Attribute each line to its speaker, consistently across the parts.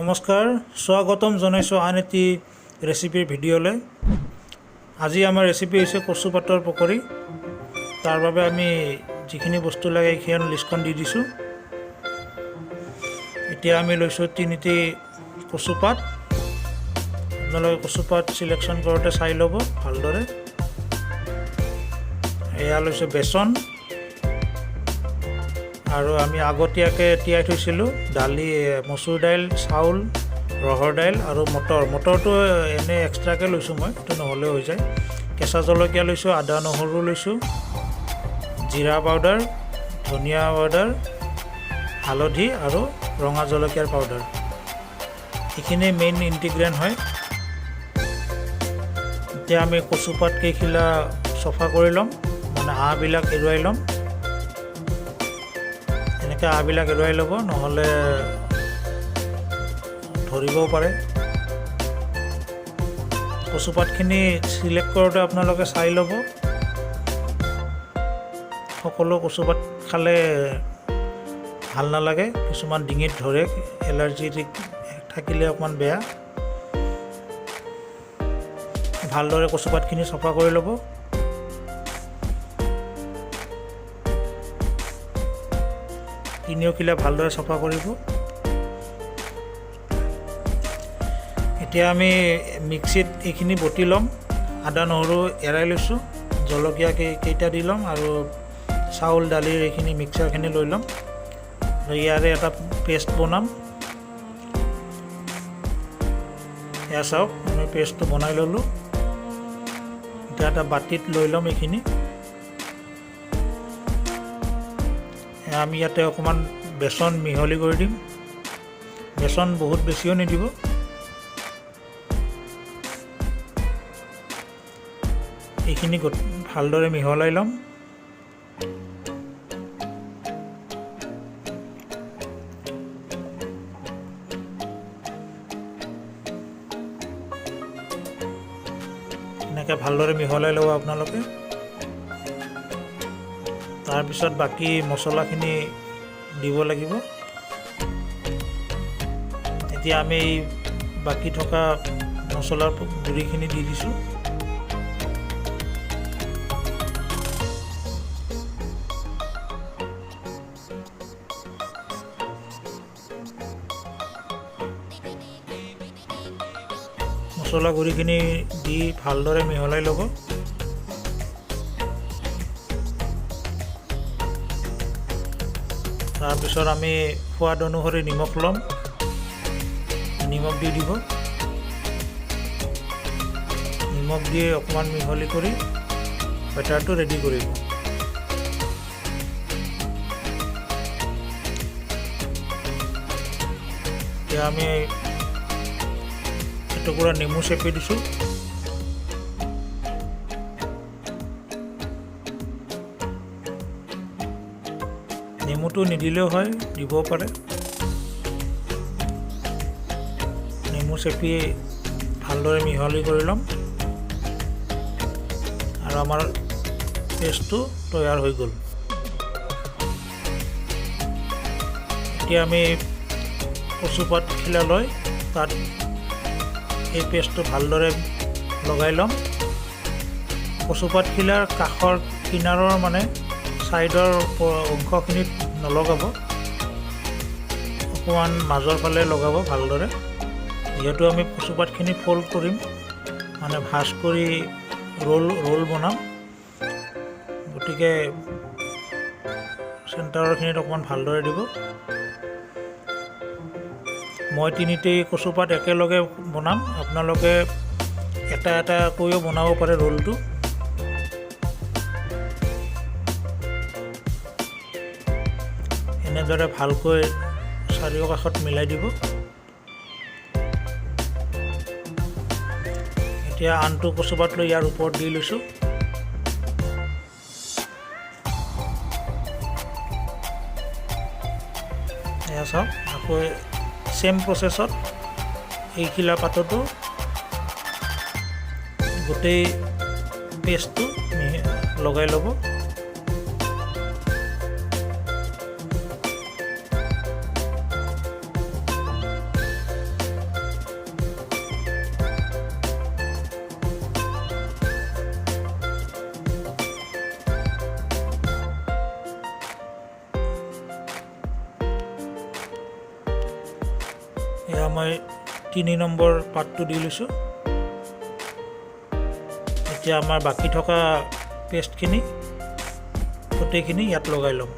Speaker 1: নমস্কাৰ, স্বাগতম জনাইছোঁ আন এটি ৰেচিপিৰ ভিডিঅ'লৈ। আজি আমাৰ ৰেচিপি হৈছে কচু পাতৰ পকৰি। তাৰ বাবে আমি যিখিনি বস্তু লাগে সেইখিনি লিষ্টখন দি দিছোঁ। এতিয়া আমি লৈছোঁ 3টি কচুপাত। আপোনালোকে কচুপাত চিলেকশ্যন কৰোঁতে চাই ল'ব ভালদৰে। এয়া লৈছোঁ বেচন, আৰু আমি আগতীয়াকৈ তিয়াই থৈছিলোঁ দালি, মচুৰ দাইল, চাউল, ৰহৰ দাইল আৰু মটৰটো এনেই এক্সট্ৰাকৈ লৈছোঁ মই, এইটো নহ'লেও হৈ যায়। কেঁচা জলকীয়া লৈছোঁ, আদা নহৰু লৈছোঁ, জিৰা পাউডাৰ, ধনিয়া পাউডাৰ, হালধি আৰু ৰঙা জলকীয়াৰ পাউডাৰ। এইখিনি মেইন ইনগ্ৰিডিয়েণ্ট হয়। এতিয়া আমি কচুপাত কেইখিলা চফা কৰি ল'ম, মানে আঁহবিলাক এৰুৱাই ল'ম। এনেকৈ আঁহবিলাক এৰুৱাই ল'ব, নহ'লে ধৰিবও পাৰে। কচুপাতখিনি চিলেক্ট কৰোঁতে আপোনালোকে চাই ল'ব। সকলো কচুপাত খালে ভাল নালাগে, কিছুমান ডিঙিত ধৰে, এলাৰ্জি থাকিলে অকণমান বেয়া। ভালদৰে কচুপাতখিনি চফা কৰি ল'ব। তিনিওখিলা ভালদৰে চফা কৰিব। এতিয়া আমি মিক্সিত এইখিনি বটি ল'ম। আদা নহৰু এৰাই লৈছোঁ, জলকীয়া কেইটা দি ল'ম, আৰু চাউল দালিৰ এইখিনি মিক্সাৰখিনি লৈ ল'ম। ইয়াৰে এটা পেষ্ট বনাম। এয়া চাওক, আমি পেষ্টটো বনাই ল'লোঁ। এতিয়া এটা বাতিত লৈ ল'ম এইখিনি। আমি ইয়াতে অকণমান বেচন মিহলি কৰি দিম। বেচন বহুত বেছিও নিদিব। এইখিনি ভালদৰে মিহলাই ল'ম। এনেকৈ ভালদৰে মিহলাই ল'ব আপোনালোকে। তাৰপিছত বাকী মছলাখিনি দিব লাগিব। এতিয়া আমি এই বাকী থকা মছলাৰ গুড়িখিনি দি দিছোঁ। মছলা গুড়িখিনি দি ভালদৰে মিহলাই ল'ব। তাৰপিছত আমি সোৱাদ অনুসৰি নিমখ ল'ম। নিমখ দি দিব। নিমখ দি অকণমান মিহলি কৰি বেটাৰটো ৰেডি কৰিব। এতিয়া আমি এটুকুৰা নেমু চেপি দিছোঁ। নেমুটো নিদিলেও হয়, দিব পাৰে। নেমু চেপি ভালদৰে মিহলি কৰি ল'ম, আৰু আমাৰ পেষ্টটো তৈয়াৰ হৈ গ'ল। এতিয়া আমি কচুপাতখিলা লৈ তাত এই পেষ্টটো ভালদৰে লগাই ল'ম। কচুপাতখিলাৰ কাষৰ কিনাৰৰ মানে ছাইডৰ অংশখিনিত নলগাব, অকণমান মাজৰ ফালে লগাব ভালদৰে। যিহেতু আমি কচুপাতখিনি ফ'ল্ড কৰিম, মানে ভাজ কৰি ৰোল বনাম, গতিকে চেণ্টাৰৰখিনিত অকণমান ভালদৰে দিব। মই 3টি কচুপাত একেলগে বনাম, আপোনালোকে এটা এটাকৈও বনাব পাৰে ৰোলটো। এনেদৰে ভালকৈ চাৰিও কাষত মিলাই দিব। এতিয়া আনটো কচুপাত লৈ ইয়াৰ ওপৰত দি লৈছোঁ। এয়া চাওক, আকৌ চেম প্ৰচেছত এইখিলা পাততো গোটেই পেষ্টটো লগাই ল'ব। এয়া মই 3 নম্বৰ পাতটো দি লৈছোঁ। এতিয়া আমাৰ বাকী থকা পেষ্টখিনি গোটেইখিনি ইয়াত লগাই ল'ম।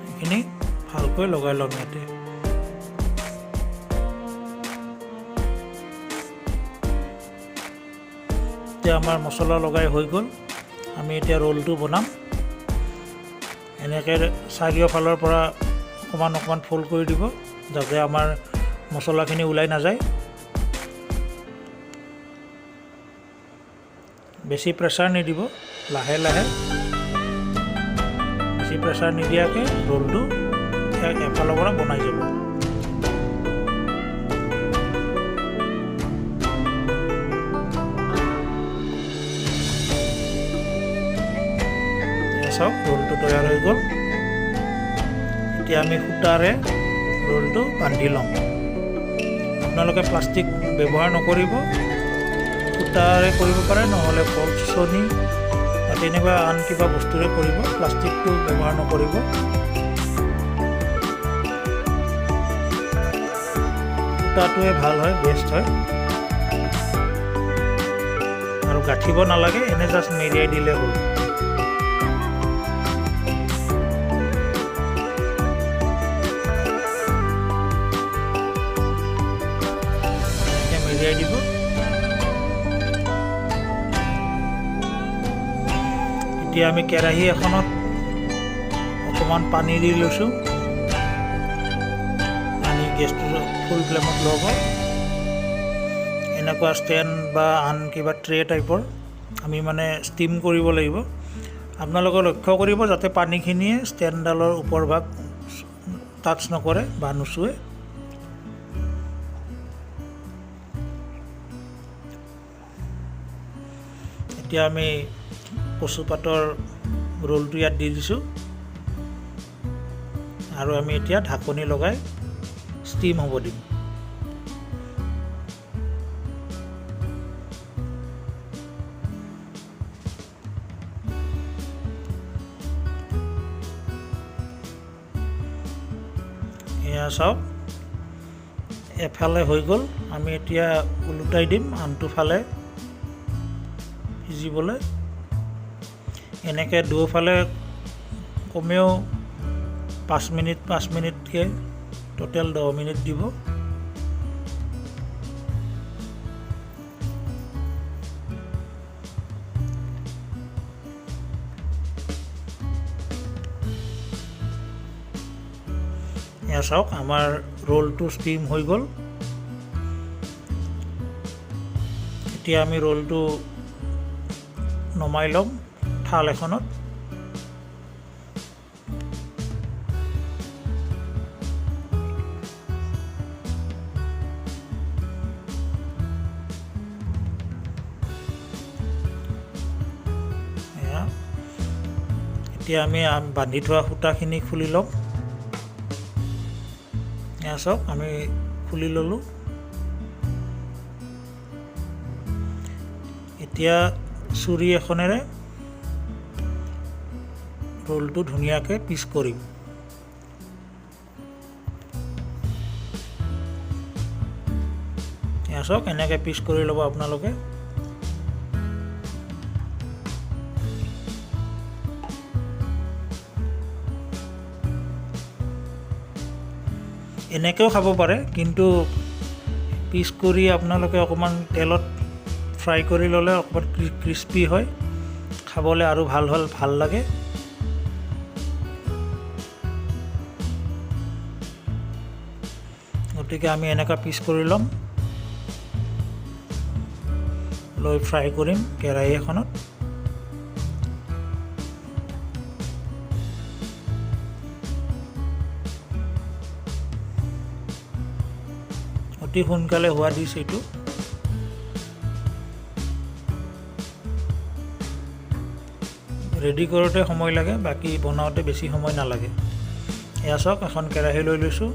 Speaker 1: এইখিনি ভালকৈ লগাই ল'ম ইয়াতে। এতিয়া আমাৰ মছলা লগাই হৈ গ'ল। আমি এতিয়া ৰোলটো বনাম। এনেকৈ চাৰিওফালৰ পৰা অকণমান অকণমান ফ'ল্ড কৰি দিব যাতে আমাৰ মছলাখিনি ওলাই নাযায়। বেছি প্ৰেছাৰ নিদিব, লাহে লাহে, বেছি প্ৰেছাৰ নিদিয়াকৈ ৰোলটো এফালৰ পৰা বনাই যাব। চাওক ৰোলটো তৈয়াৰ হৈ গ'ল। এতিয়া আমি সূতাৰে ৰোলটো বান্ধি ল'ম। আপোনালোকে প্লাষ্টিক ব্যৱহাৰ নকৰিব, সূতাৰে কৰিব পাৰে, নহ'লে ফলছনি বা তেনেকুৱা আন কিবা বস্তুৰে কৰিব, প্লাষ্টিকটো ব্যৱহাৰ নকৰিব। সূতাটোৱে ভাল হয়, বেষ্ট হয় আৰু গাঁঠিব নালাগে, এনে জাষ্ট মেৰিয়াই দিলে হ'ল। মেৰিয়াই দিব। এতিয়া আমি কেৰাহী এখনত অকণমান পানী দি লৈছোঁ। পানী গেছটো ফুল ফ্লেমত ল'ব। এনেকুৱা ষ্টেণ্ড বা আন কিবা ট্ৰে টাইপৰ আমি মানে ষ্টিম কৰিব লাগিব। আপোনালোকে লক্ষ্য কৰিব যাতে পানীখিনিয়ে ষ্টেণ্ডডালৰ ওপৰ ভাগ টাচ নকৰে বা নুচুৱে। এতিয়া আমি কচুপাতৰ ৰোলটো ইয়াত দি দিছোঁ আৰু আমি এতিয়া ঢাকনি লগাই ষ্টিম হ'ব দিম। এয়া চাওক এফালে হৈ গ'ল। আমি এতিয়া ওলোটাই দিম আনটো ফালে সিজিবলৈ। এনেকৈ দুয়োফালে কমেও 5 মিনিটকৈ টোটেল 10 মিনিট দিব। এয়া চাওক আমাৰ ৰোলটো ষ্টিম হৈ গ'ল। এতিয়া আমি ৰোলটো নমাই ল'ম থাল এখনত। এতিয়া আমি বান্ধি থোৱা সূতাখিনি খুলি ল'ম। এয়া চাওক আমি খুলি ল'লোঁ। এতিয়া চুৰি এখনেৰে ৰোলটো ধুনীয়াকৈ পিচ কৰিম। এয়া চাওক এনেকৈ পিচ কৰি ল'ব আপোনালোকে। এনেকৈও খাব পাৰে, কিন্তু পিচ কৰি আপোনালোকে অকণমান তেলত ফ্ৰাই কৰি ল'লে অকণমান ক্ৰিস্পি হয়, খাবলৈ আৰু ভাল লাগে। গতিকে আমি এনেকুৱা পিচ কৰি ল'ম, লৈ ফ্ৰাই কৰিম কেৰাহী এখনত। অতি সোনকালে হোৱা ডিছ এইটো। ৰেডি কৰোঁতে সময় লাগে, বাকী বনাওঁতে বেছি সময় নালাগে। এয়া চাওক, এখন কেৰাহী লৈ লৈছোঁ।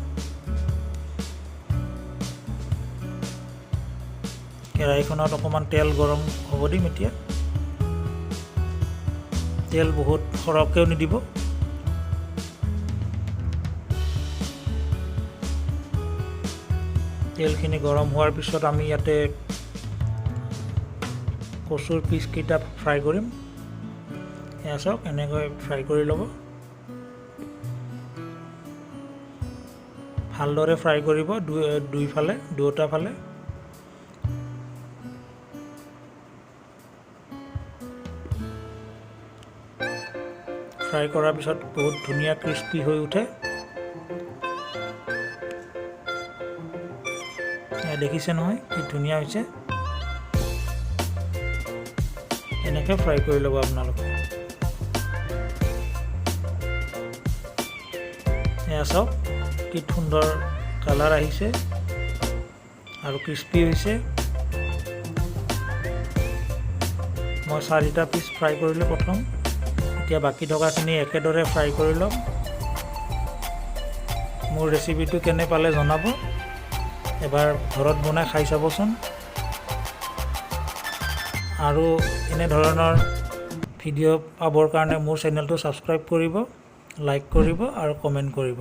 Speaker 1: কেৰাহীখনত অকণমান তেল গৰম হ'ব দিম এতিয়া। তেল বহুত সৰহকৈও নিদিব। তেলখিনি গৰম হোৱাৰ পিছত আমি ইয়াতে কচুৰ পিচকেইটা ফ্ৰাই কৰিম। এয়া চাওক, এনেকৈ ফ্ৰাই কৰি ল'ব। ভালদৰে ফ্ৰাই কৰিব দুয়োটা ফালে। ফ্ৰাই কৰাৰ পিছত বহুত ধুনীয়া ক্ৰিস্পি হৈ উঠে। দেখিছে নহয় কি ধুনীয়া হৈছে। এনেকৈ ফ্ৰাই কৰি ল'ব আপোনালোকে। এয়া চাওক কি সুন্দৰ কালাৰ আহিছে আৰু ক্ৰিস্পি হৈছে। মই 4টা পিচ ফ্ৰাই কৰিলোঁ প্ৰথম। এতিয়া বাকী থকাখিনি একেদৰে ফ্ৰাই কৰি ল'ম। মোৰ ৰেচিপিটো কেনে পালে জনাব। এবাৰ ঘৰত বনাই খাই চাবচোন। আৰু এনেধৰণৰ ভিডিঅ' পাবৰ কাৰণে মোৰ চেনেলটো ছাবস্ক্ৰাইব কৰিব, লাইক কৰিব আৰু কমেণ্ট কৰিব।